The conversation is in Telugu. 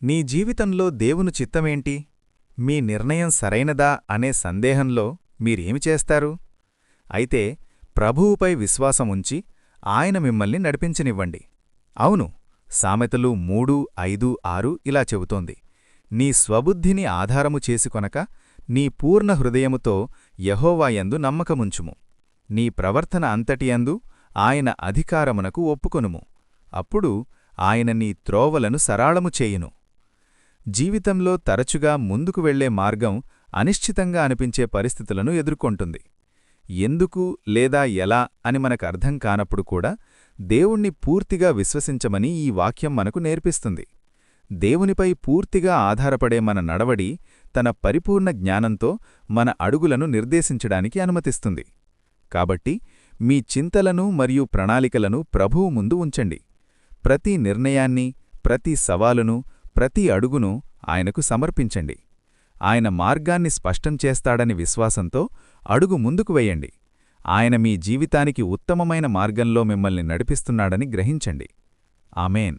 నీ జీవితంలో దేవుని చిత్తమేంటి? మీ నిర్ణయం సరైనదా అనే సందేహంలో మీరేమి చేస్తారు? అయితే ప్రభువుపై విశ్వాసముంచి ఆయన మిమ్మల్ని నడిపించనివ్వండి. అవును, సామెతలు 3:5-6 ఇలా చెబుతోంది. నీ స్వబుద్ధిని ఆధారము చేసుకొనక నీ పూర్ణ హృదయముతో యెహోవాయందు నమ్మకముంచుము. నీ ప్రవర్తన అంతటియందు ఆయన అధికారమునకు ఒప్పుకొనుము. అప్పుడు ఆయన నీ త్రోవలను సరాళము చేయును. జీవితంలో తరచుగా ముందుకు వెళ్లే మార్గం అనిశ్చితంగా అనిపించే పరిస్థితులను ఎదుర్కొంటుంది. ఎందుకు లేదా ఎలా అని మనకర్థం కానప్పుడు కూడా దేవుణ్ణి పూర్తిగా విశ్వసించమని ఈ వాక్యం మనకు నేర్పిస్తుంది. దేవునిపై పూర్తిగా ఆధారపడే మన నడవడి తన పరిపూర్ణ జ్ఞానంతో మన అడుగులను నిర్దేశించడానికి అనుమతిస్తుంది. కాబట్టి మీ చింతలను మరియు ప్రణాళికలను ప్రభువు ముందు ఉంచండి. ప్రతి నిర్ణయాన్ని, ప్రతి సవాలును, ప్రతి అడుగును ఆయనకు సమర్పించండి. ఆయన మార్గాన్ని స్పష్టం చేస్తాడని విశ్వాసంతో అడుగు ముందుకు వెయ్యండి. ఆయన మీ జీవితానికి ఉత్తమమైన మార్గంలో మిమ్మల్ని నడిపిస్తున్నాడని గ్రహించండి. ఆమేన్.